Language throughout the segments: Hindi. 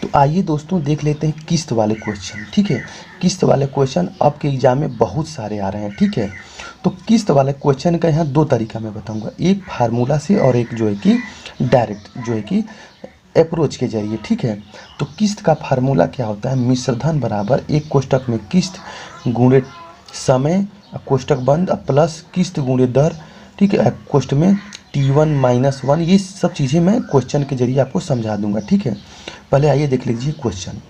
तो आइए दोस्तों देख लेते हैं किस्त वाले क्वेश्चन। ठीक है, किस्त वाले क्वेश्चन आपके एग्जाम में बहुत सारे आ रहे हैं। ठीक है, तो किस्त वाले क्वेश्चन का यहाँ दो तरीका मैं बताऊंगा, एक फार्मूला से और एक जो है कि डायरेक्ट जो है कि अप्रोच के जरिए। ठीक है, तो किस्त का फार्मूला क्या होता है, मिश्रधन बराबर एक कोष्टक में किस्त गुणे समय कोष्टक बंद प्लस किस्त गुणे दर। ठीक है, कोष्टक में T1 - 1, ये सब चीज़ें मैं क्वेश्चन के जरिए आपको समझा दूंगा। ठीक है, पहले आइए देख लीजिए क्वेश्चन।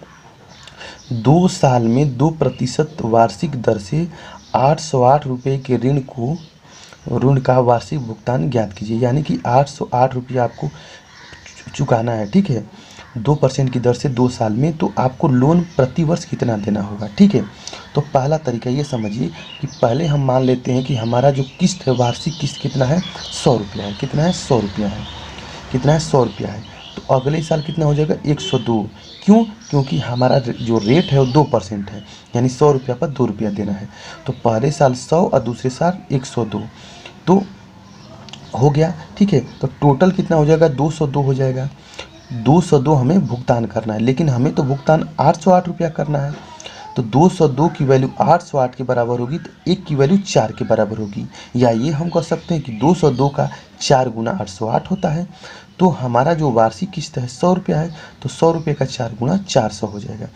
2 साल में 2% वार्षिक दर से 808 रुपये के ऋण का वार्षिक भुगतान ज्ञात कीजिए। यानी कि 808 रुपया आपको चुकाना है। ठीक है, 2% की दर से 2 साल में, तो आपको लोन प्रति वर्ष कितना देना होगा। ठीक है, तो पहला तरीका ये समझिए कि पहले हम मान लेते हैं कि हमारा जो किस्त है, वार्षिक किस्त कितना है, 100 रुपया है। कितना है, 100 रुपया है। कितना है, 100 रुपया है। तो अगले साल कितना हो जाएगा, 102। क्यों, क्योंकि हमारा जो रेट है वो 2% है, यानी 100 रुपया पर 2 रुपया देना है। तो पहले साल 100 और दूसरे साल 102, तो हो गया। ठीक है, तो टोटल कितना हो जाएगा, 202 हो जाएगा। 202 हमें भुगतान करना है, लेकिन हमें तो भुगतान 808 रुपया करना है। तो 202 की वैल्यू 808 के बराबर होगी, तो 1 की वैल्यू 4 के बराबर होगी। या ये हम कह सकते हैं कि 202 का 4 गुना 808 होता है। तो हमारा जो वार्षिक किस्त है 100 रुपया है, तो 100 रुपये का 4 गुना 400 हो जाएगा।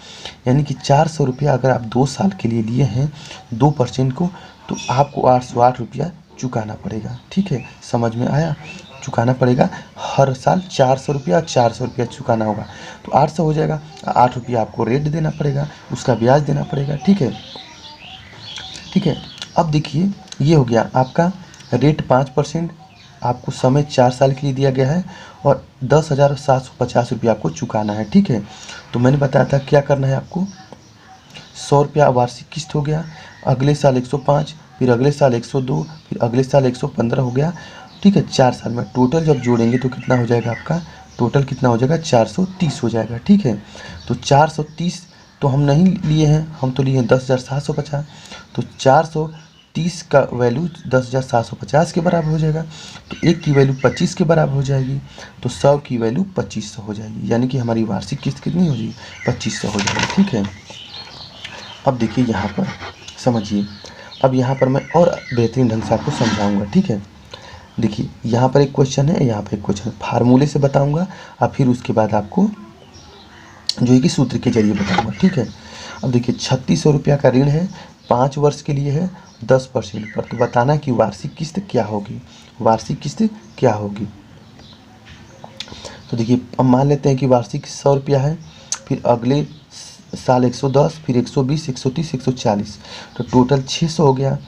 यानी कि 400 रुपया अगर आप 2 साल के लिए लिए हैं 2% को, तो आपको 808 रुपया चुकाना पड़ेगा। ठीक है, समझ में आया, चुकाना पड़ेगा हर साल 400 रुपया, 400 रुपया चुकाना होगा, तो 800 हो जाएगा। 8 रुपया आपको रेट देना पड़ेगा, उसका ब्याज देना पड़ेगा। ठीक है, ठीक है। अब देखिए ये हो गया आपका रेट 5%, आपको समय 4 साल के लिए दिया गया है और 10,750 रुपया आपको चुकाना है। ठीक है, तो मैंने बताया था क्या करना है आपको, 100 रुपया वार्षिक किस्त हो गया, अगले साल 105, फिर अगले साल 102, फिर अगले साल 115 हो गया। ठीक है, 4 साल में टोटल जब जोड़ेंगे तो कितना हो जाएगा आपका, टोटल कितना हो जाएगा, 430 हो जाएगा। ठीक है, तो 430 तो हम नहीं लिए हैं, हम तो लिए हैं 10,750, तो 430 का वैल्यू 10,750 के बराबर हो जाएगा। तो 1 की वैल्यू 25 के बराबर हो जाएगी, तो 100 की वैल्यू 2500 हो जाएगी। यानी कि हमारी वार्षिक किस्त कितनी हो जाएगी, 2500 हो जाएगी। ठीक है, अब देखिए यहाँ पर समझिए, अब यहाँ पर मैं और बेहतरीन ढंग से आपको समझाऊंगा। ठीक है, देखिए यहाँ पर एक क्वेश्चन है, यहाँ पर एक क्वेश्चन, फार्मूले से बताऊंगा और फिर उसके बाद आपको जो है कि सूत्र के जरिए बताऊंगा। ठीक है, अब देखिए 3600 रुपया का ऋण है, 5 वर्ष के लिए है, 10% पर। तो बताना कि वार्षिक किस्त क्या होगी, वार्षिक किस्त क्या होगी। तो देखिए हम मान लेते हैं कि वार्षिक 100 रुपया है, फिर अगले साल 110, फिर 120, 130, 140, तो टोटल 600 हो गया।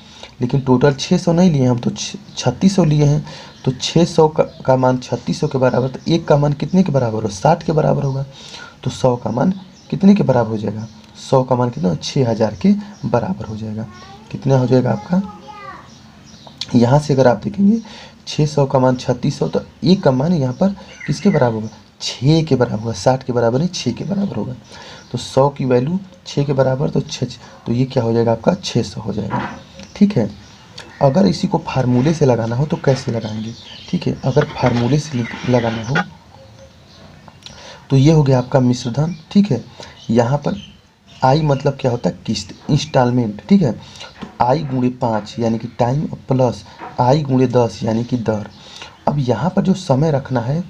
लेकिन टोटल 600 नहीं लिए हम, तो 3600 लिए हैं। तो 600 का मान 3600 के बराबर, तो 1 का मान कितने के बराबर हो, 60 के बराबर होगा। तो 100 का मान कितने के बराबर हो जाएगा, 100 का मान कितना, 6000 के बराबर हो जाएगा। कितना हो जाएगा आपका, यहाँ से अगर आप देखेंगे 600 का मान 3600, तो 1 का मान यहाँ पर किसके बराबर होगा, 6 के बराबर होगा। 60 के बराबर नहीं, 6 के बराबर होगा। तो 100 की वैल्यू 6 के बराबर, तो 6, तो ये क्या हो जाएगा आपका, 600 हो जाएगा। ठीक है, अगर इसी को फार्मूले से लगाना हो तो कैसे लगाएंगे। ठीक है, अगर फार्मूले से लगाना हो तो ये हो गया आपका मिश्रधन। ठीक है, यहाँ पर आई मतलब क्या होता है, किस्त, इंस्टॉलमेंट। ठीक है, तो आई गुणे 5 यानी कि टाइम, प्लस आई गुणे 10 यानी कि दर। अब यहाँ पर जो समय रखना है,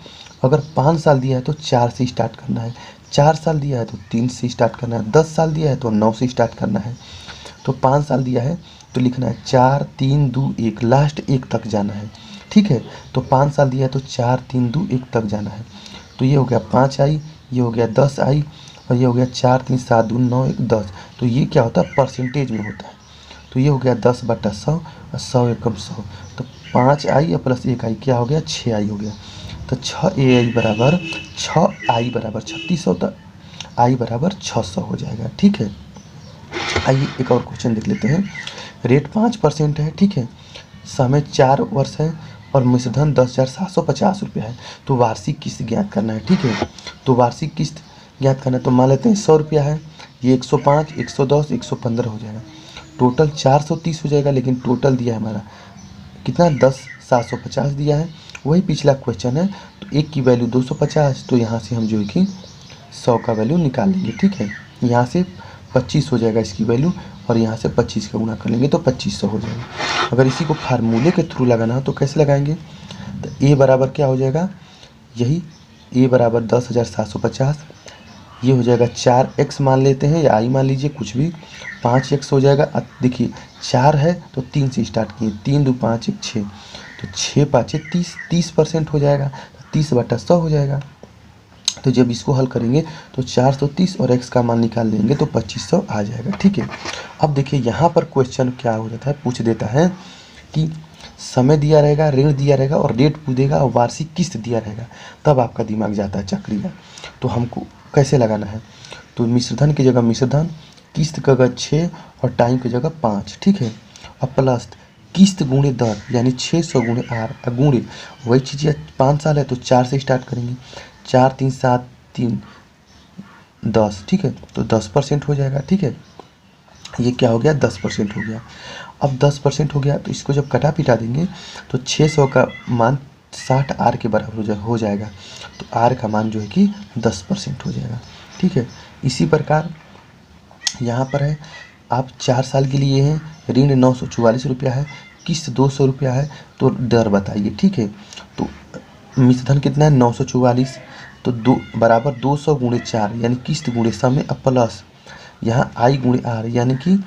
अगर 5 साल दिया है तो 4 से स्टार्ट करना है, 4 साल दिया है तो 3 से स्टार्ट करना है, 10 साल दिया है तो 9 से स्टार्ट करना है। तो 5 साल दिया है तो लिखना है 4 3 2 1, लास्ट 1 तक जाना है। ठीक है, तो 5 साल दिया है तो 4 3 2 1 तक जाना है। तो ये हो गया 5 आई, ये हो गया 10 आई, और ये हो गया 4 3 7 2 9 1 10। तो ये क्या होता है, परसेंटेज में होता है। तो ये हो गया 10/100 और 100 एकम 100। तो 5 आई और प्लस 1 आई क्या हो गया, 6 आई हो गया। तो 6 आई बराबर 6 आई बराबर 3600, तो आई बराबर 600 हो जाएगा। ठीक है, आइए एक और क्वेश्चन देख लेते हैं। रेट 5% है। ठीक है, समय 4 वर्ष है और मिश्रधन 10,750 रुपया है। तो वार्षिक किस्त ज्ञात करना है। ठीक है, तो वार्षिक किस्त ज्ञात करना है, तो मान लेते हैं 100 रुपया है, ये 105, 110, 115 हो जाएगा। टोटल 430 हो जाएगा, लेकिन टोटल दिया है हमारा कितना, 10,750 दिया है। वही पिछला क्वेश्चन है, तो 1 की वैल्यू 250, तो यहाँ से हम जो है कि 100 का वैल्यू निकाल लेंगे, ठीक है। यहाँ से 25 हो जाएगा इसकी वैल्यू, और यहाँ से 25 का गुना कर लेंगे तो 2500 हो जाएगा। अगर इसी को फार्मूले के थ्रू लगाना हो तो कैसे लगाएंगे, तो ए बराबर क्या हो जाएगा, यही ए बराबर 10,750, ये हो जाएगा 4x मान लेते हैं या आई मान लीजिए कुछ भी, 5x हो जाएगा। देखिए 4 है तो 3 से स्टार्ट किए, 3 2 5 1 6, तो 6 5 30, 30% हो जाएगा, 30/100 हो जाएगा। तो जब इसको हल करेंगे तो 430 और x का मान निकाल लेंगे तो 2500 आ जाएगा, ठीक है। अब देखिए यहाँ पर क्वेश्चन क्या हो जाता है, पूछ देता है कि समय दिया रहेगा, ऋण दिया रहेगा और रेट पूछ देगा और वार्षिक किस्त दिया रहेगा, तब आपका दिमाग जाता है चक्रिया। तो हमको कैसे लगाना है, तो मिश्रधन की जगह मिश्रधन, किस्त की जगह 6 और टाइम की जगह 5, ठीक है। अब प्लस किस्त गुणे दर यानी 600 गुणे आर, गुणे वही चीज़ है 5 साल है तो 4 से स्टार्ट करेंगे, 4 3 7 3 10, ठीक है। तो 10% हो जाएगा, ठीक है। ये क्या हो गया, 10% हो गया। अब 10% हो गया तो इसको जब कटा पिटा देंगे तो 600 का मान 60 आर के बराबर हो जाएगा, तो आर का मान जो है कि 10% हो जाएगा, ठीक है। इसी प्रकार यहाँ पर है, आप 4 साल के लिए हैं, ऋण 944 रुपया है, किस्त 200 रुपया है, तो दर बताइए, ठीक है। तो मिश्रधन कितना है 944, तो दो बराबर 200 गुणे 4 यानी किस्त गुणे समय, अब प्लस यहाँ आई गुणे आर यानी कि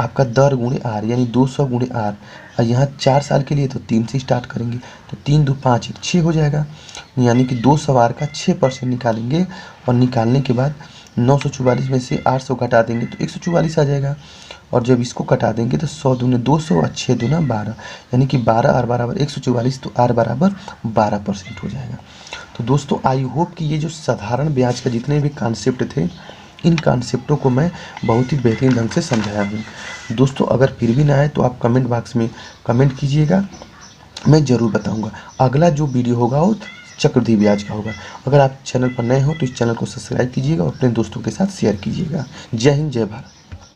आपका दर गुणे आर यानी 200 गुणे आर, और यहाँ 4 साल के लिए तो 3 से स्टार्ट करेंगे, तो 3 2 5 1 6 हो जाएगा, यानी कि 200 आर का 6% निकालेंगे, और निकालने के बाद 944 में से 800 घटा देंगे तो 144 आ जाएगा, और जब इसको कटा देंगे तो 100 दूने 200 और 6 दूना 12, यानी कि 12 आर बराबर 144, तो आर बराबर 12% हो जाएगा। तो दोस्तों आई होप कि ये जो साधारण ब्याज का जितने भी कॉन्सेप्ट थे, इन कॉन्सेप्टों को मैं बहुत ही बेहतरीन ढंग से समझाया हूँ। दोस्तों अगर फिर भी ना आए तो आप कमेंट बॉक्स में कमेंट कीजिएगा, मैं ज़रूर बताऊँगा। अगला जो वीडियो होगा वो चक्रवृद्धि ब्याज का होगा। अगर आप चैनल पर नए हो तो इस चैनल को सब्सक्राइब कीजिएगा और अपने दोस्तों के साथ शेयर कीजिएगा। जय हिंद, जय भारत।